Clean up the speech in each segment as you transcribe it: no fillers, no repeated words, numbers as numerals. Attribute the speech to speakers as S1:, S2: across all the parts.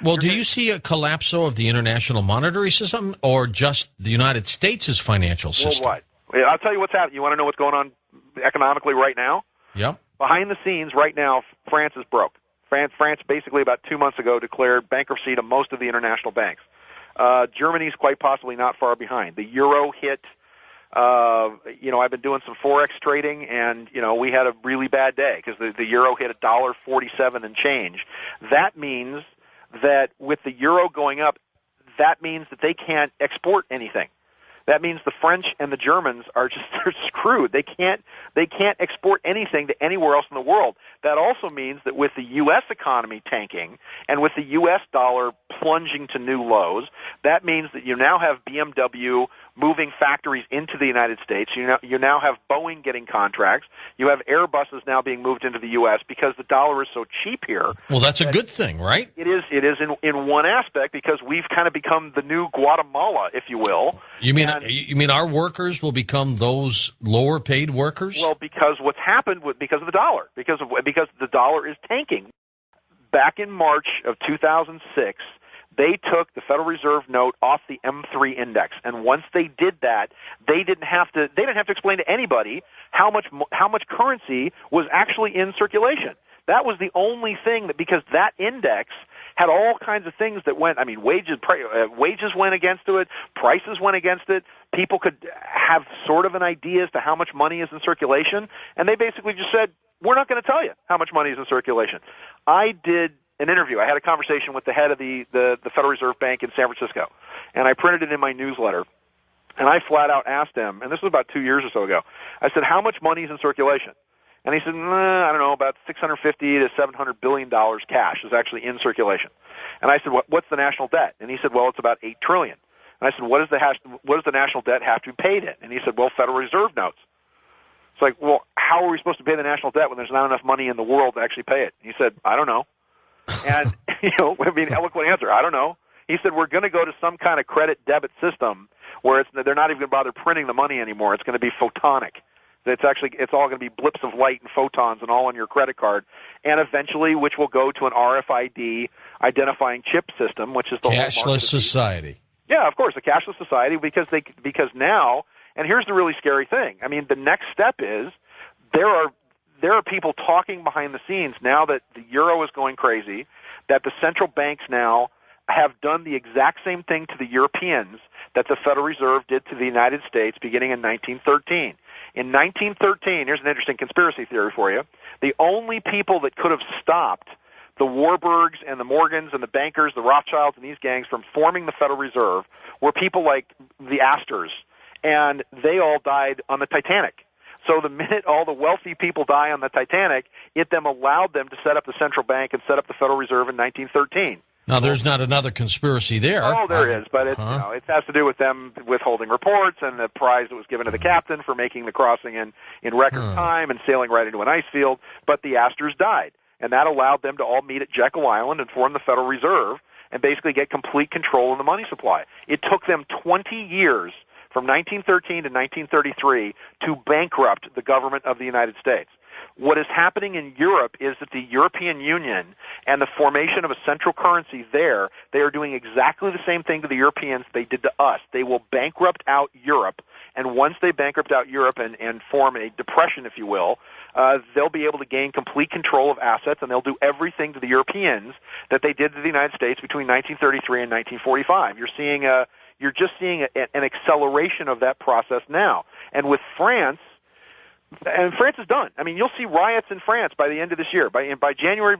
S1: Well, do you see a collapse, though, of the international monetary system or just the United States' financial system?
S2: Worldwide. I'll tell you what's happening. You want to know what's going on economically right now?
S1: Yep.
S2: Behind the scenes right now, France is broke. France basically about 2 months ago declared bankruptcy to most of the international banks. Germany's quite possibly not far behind. The euro hit. I've been doing some forex trading, and we had a really bad day because the euro hit $1.47 and change. That means that with the euro going up, that means that they can't export anything. That means the French and the Germans they're screwed. They can't export anything to anywhere else in the world. That also means that with the U.S. economy tanking and with the U.S. dollar plunging to new lows, that means that you now have BMW moving factories into the United States. You now have Boeing getting contracts. You have Airbuses now being moved into the U.S. because the dollar is so cheap here.
S1: Well, that's a good thing, right?
S2: It is in one aspect because we've kind of become the new Guatemala, if you will.
S1: You mean our workers will become those lower paid workers?
S2: Well, because what's happened because of the dollar, because the dollar is tanking. Back in March of 2006, they took the Federal Reserve note off the M3 index, and once they did that, they didn't have to explain to anybody how much currency was actually in circulation. That was the only thing because that index had all kinds of things that went. I mean, wages went against it, prices went against it. People could have sort of an idea as to how much money is in circulation, and they basically just said, "We're not going to tell you how much money is in circulation." I did an interview. I had a conversation with the head of the Federal Reserve Bank in San Francisco, and I printed it in my newsletter. And I flat out asked him, and this was about 2 years or so ago. I said, "How much money is in circulation?" And he said, I don't know, about $650 to $700 billion cash is actually in circulation. And I said, what's the national debt? And he said, well, it's about $8 trillion. And I said, what does the national debt have to be paid in? And he said, well, Federal Reserve notes. It's like, well, how are we supposed to pay the national debt when there's not enough money in the world to actually pay it? And he said, I don't know. And, eloquent answer, I don't know. He said, we're going to go to some kind of credit debit system where they're not even going to bother printing the money anymore. It's going to be photonic. It's all going to be blips of light and photons and all on your credit card, and eventually, which will go to an RFID identifying chip system, which is the
S1: cashless society.
S2: Yeah, of course, a cashless society because now, and here's the really scary thing. I mean, the next step is there are people talking behind the scenes now that the euro is going crazy, that the central banks now have done the exact same thing to the Europeans that the Federal Reserve did to the United States beginning in 1913. In 1913, here's an interesting conspiracy theory for you, the only people that could have stopped the Warburgs and the Morgans and the bankers, the Rothschilds and these gangs from forming the Federal Reserve were people like the Astors, and they all died on the Titanic. So the minute all the wealthy people die on the Titanic, it then allowed them to set up the central bank and set up the Federal Reserve in 1913.
S1: Now, there's not another conspiracy there.
S2: Oh, there is, but it has to do with them withholding reports and the prize that was given to the captain for making the crossing in record time and sailing right into an ice field. But the Astors died, and that allowed them to all meet at Jekyll Island and form the Federal Reserve and basically get complete control of the money supply. It took them 20 years from 1913 to 1933 to bankrupt the government of the United States. What is happening in Europe is that the European Union and the formation of a central currency there, they are doing exactly the same thing to the Europeans they did to us. They will bankrupt out Europe, and once they bankrupt out Europe and form a depression, if you will, they'll be able to gain complete control of assets, and they'll do everything to the Europeans that they did to the United States between 1933 and 1945. You're just seeing an acceleration of that process now. And with France, and France is done. I mean, you'll see riots in France by the end of this year. By January,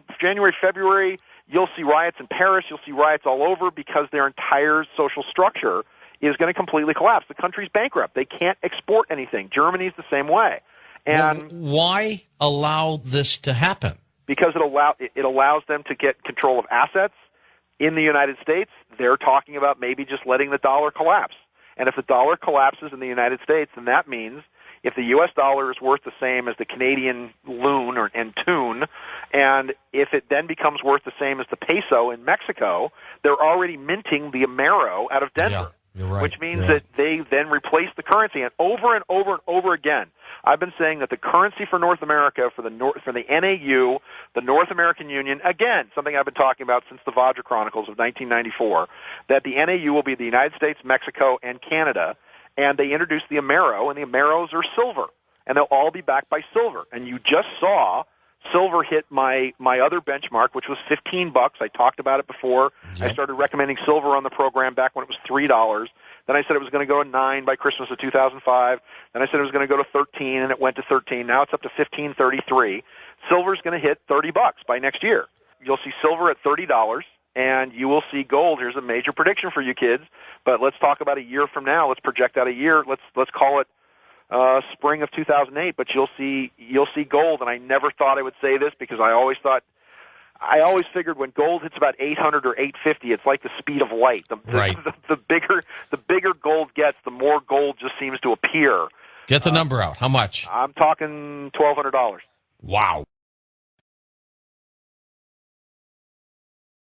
S2: February, you'll see riots in Paris. You'll see riots all over because their entire social structure is going to completely collapse. The country's bankrupt. They can't export anything. Germany's the same way. And
S1: why allow this to happen?
S2: Because it allows them to get control of assets in the United States. They're talking about maybe just letting the dollar collapse. And if the dollar collapses in the United States, then that means if the U.S. dollar is worth the same as the Canadian loon and tune, and if it then becomes worth the same as the peso in Mexico, they're already minting the Amero out of Denver.
S1: You're right.
S2: which means that they then replace the currency. And over and over again, I've been saying that the currency for North America, for the NAU, the North American Union, again, something I've been talking about since the Vajra Chronicles of 1994, that the NAU will be the United States, Mexico, and Canada, and they introduced the Amero, and the Ameros are silver, and they'll all be backed by silver. And you just saw silver hit my other benchmark, which was $15. I talked about it before.
S1: Yep.
S2: I started recommending silver on the program back when it was $3. Then I said it was going to go to 9 by Christmas of 2005. Then I said it was going to go to 13, and it went to 13. Now it's up to 15.33. Silver's going to hit $30 by next year. You'll see silver at $30, and you will see gold. Here's a major prediction for you kids, but let's talk about a year from now. Let's project out a year. Let's call it spring of 2008. But you'll see gold, and I never thought I would say this because I always figured when gold hits about 800 or 850, it's like the speed of light. The bigger gold gets, the more gold just seems to appear.
S1: Get the number out. How much?
S2: I'm talking $1,200.
S1: Wow.